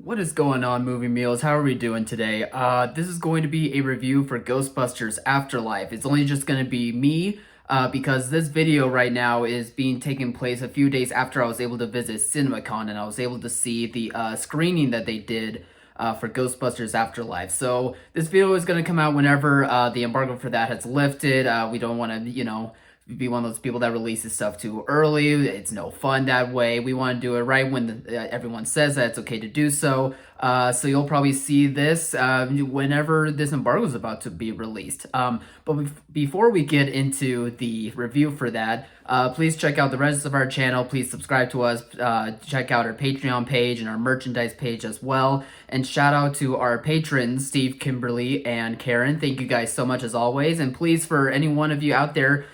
What is going on, Movie Meals? How are we doing today? This is going to be a review for Ghostbusters Afterlife. It's only just going to be me, because this video right now is being taken place a few days after I was able to visit CinemaCon and I was able to see the screening that they did for Ghostbusters Afterlife. So this video is going to come out whenever the embargo for that has lifted. We don't want to, be one of those people that releases stuff too early. It's no fun that way. We want to do it right when everyone says that it's okay to do so. So you'll probably see this whenever this embargo is about to be released. Before we get into the review for that, please check out the rest of our channel. Please subscribe to us. Check out our Patreon page and our merchandise page as well. And shout out to our patrons, Steve, Kimberly, and Karen. Thank you guys so much as always. And please, for any one of you out there,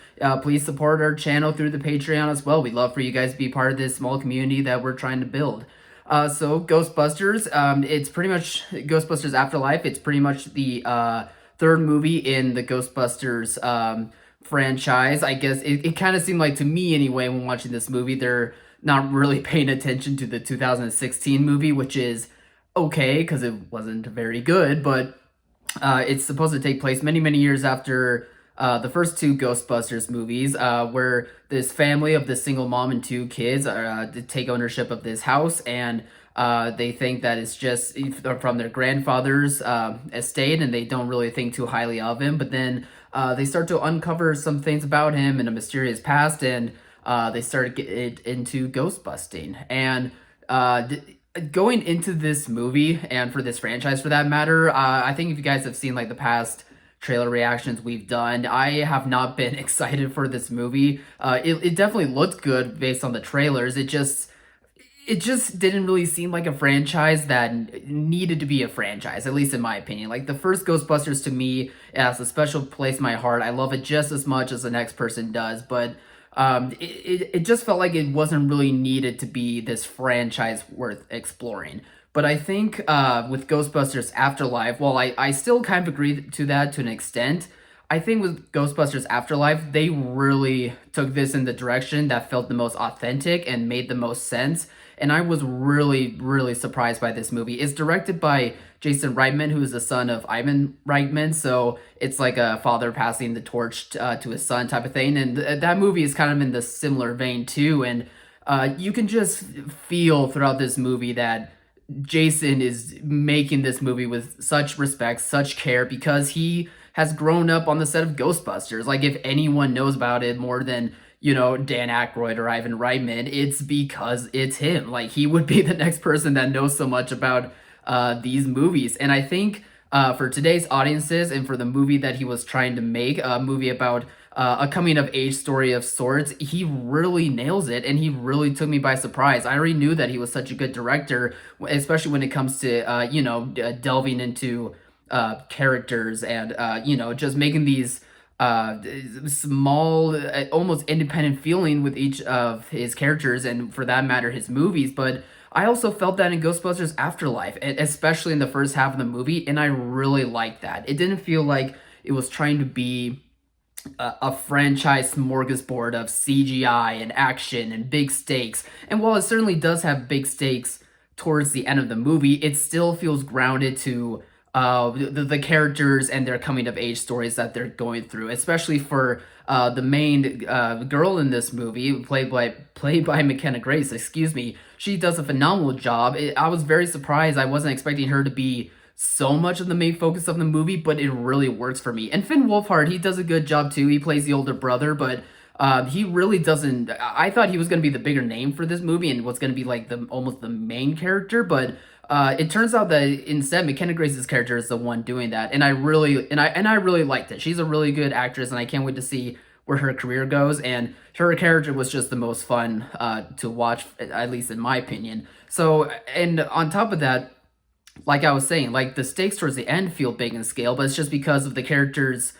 please support our channel through the Patreon as well. We'd love for you guys to be part of this small community that we're trying to build. So Ghostbusters, it's pretty much Ghostbusters Afterlife. It's pretty much the third movie in the Ghostbusters franchise. I guess it kind of seemed like, to me anyway, when watching this movie, they're not really paying attention to the 2016 movie, which is okay because it wasn't very good, but it's supposed to take place many, many years after the first two Ghostbusters movies, where this family of this single mom and two kids take ownership of this house, and they think that it's just from their grandfather's estate, and they don't really think too highly of him. But then they start to uncover some things about him in a mysterious past, and they start to get into ghostbusting. And going into this movie, and for this franchise for that matter, I think if you guys have seen like the past trailer reactions we've done, I have not been excited for this movie. It definitely looked good based on the trailers. It just didn't really seem like a franchise that needed to be a franchise, at least in my opinion. Like, the first Ghostbusters, to me, it has a special place in my heart. I love it just as much as the next person does, but it just felt like it wasn't really needed to be this franchise worth exploring. But I think with Ghostbusters Afterlife, while I still kind of agree to that to an extent, I think with Ghostbusters Afterlife, they really took this in the direction that felt the most authentic and made the most sense. And I was really, really surprised by this movie. It's directed by Jason Reitman, who is the son of Ivan Reitman. So it's like a father passing the torch to his son type of thing. And that movie is kind of in the similar vein too. And you can just feel throughout this movie that Jason is making this movie with such respect, such care, because he has grown up on the set of Ghostbusters. Like, if anyone knows about it more than, Dan Aykroyd or Ivan Reitman, it's because it's him. Like, he would be the next person that knows so much about these movies. And I think for today's audiences, and for the movie that he was trying to make, a movie about a coming of age story of sorts, he really nails it, and he really took me by surprise. I already knew that he was such a good director, especially when it comes to delving into characters and just making these small, almost independent feeling with each of his characters, and for that matter his movies. But I also felt that in Ghostbusters Afterlife, especially in the first half of the movie, and I really liked that. It didn't feel like it was trying to be a franchise smorgasbord of CGI and action and big stakes. And while it certainly does have big stakes towards the end of the movie, it still feels grounded to the characters and their coming of age stories that they're going through, especially for the main girl in this movie, played by McKenna Grace, excuse me. She does a phenomenal job. I was very surprised. I wasn't expecting her to be so much of the main focus of the movie, but it really works for me. And Finn Wolfhard, he does a good job too. He plays the older brother, but he really doesn't. I thought he was going to be the bigger name for this movie and was going to be like almost the main character, but it turns out that instead McKenna Grace's character is the one doing that, and I really liked it. She's a really good actress, and I can't wait to see where her career goes. And her character was just the most fun to watch, at least in my opinion. So, and on top of that, like I was saying, like, the stakes towards the end feel big in scale, but it's just because of the characters'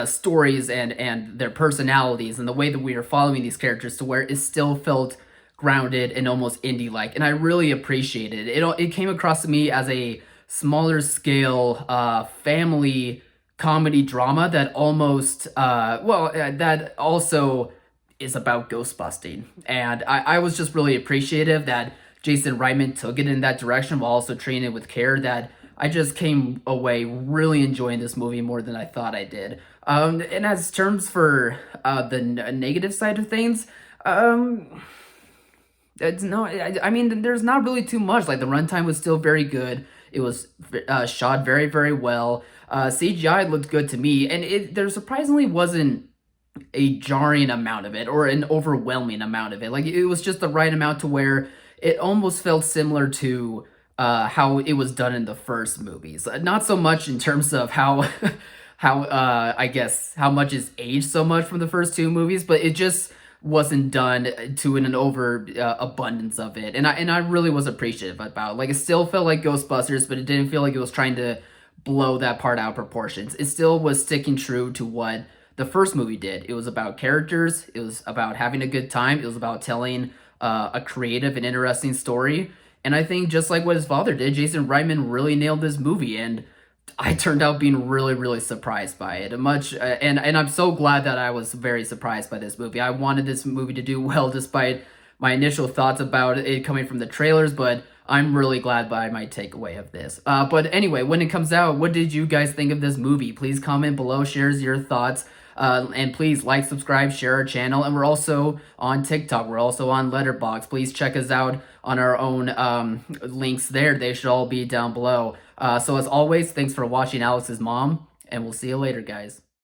stories and their personalities and the way that we are following these characters, to where it still felt grounded and almost indie-like, and I really appreciated it. It came across to me as a smaller scale family comedy drama that almost that also is about ghost busting. And I was just really appreciative that Jason Reitman took it in that direction while also treating it with care, that I just came away really enjoying this movie more than I thought I did. And as terms for the negative side of things, it's no, I mean, there's not really too much. Like, the runtime was still very good. It was shot very, very well. CGI looked good to me, and there surprisingly wasn't a jarring amount of it or an overwhelming amount of it. Like, it was just the right amount to where it almost felt similar to how it was done in the first movies. Not so much in terms of how how I guess how much is aged so much from the first two movies, but it just wasn't done to an over abundance of it, and I really was appreciative about it. Like, it still felt like Ghostbusters, but it didn't feel like it was trying to blow that part out of proportions. It still was sticking true to what the first movie did. It was about characters, it was about having a good time, it was about telling a creative and interesting story. And I think, just like what his father did, Jason Reitman really nailed this movie, and I turned out being really, really surprised by it. And I'm so glad that I was very surprised by this movie. I wanted this movie to do well, despite my initial thoughts about it coming from the trailers, but I'm really glad by my takeaway of this. But anyway, when it comes out, what did you guys think of this movie? Please comment below, share your thoughts. And please like, subscribe, share our channel. And we're also on TikTok. We're also on Letterbox. Please check us out on our own links there. They should all be down below. So as always, thanks for watching Alex's Mom, and we'll see you later, guys.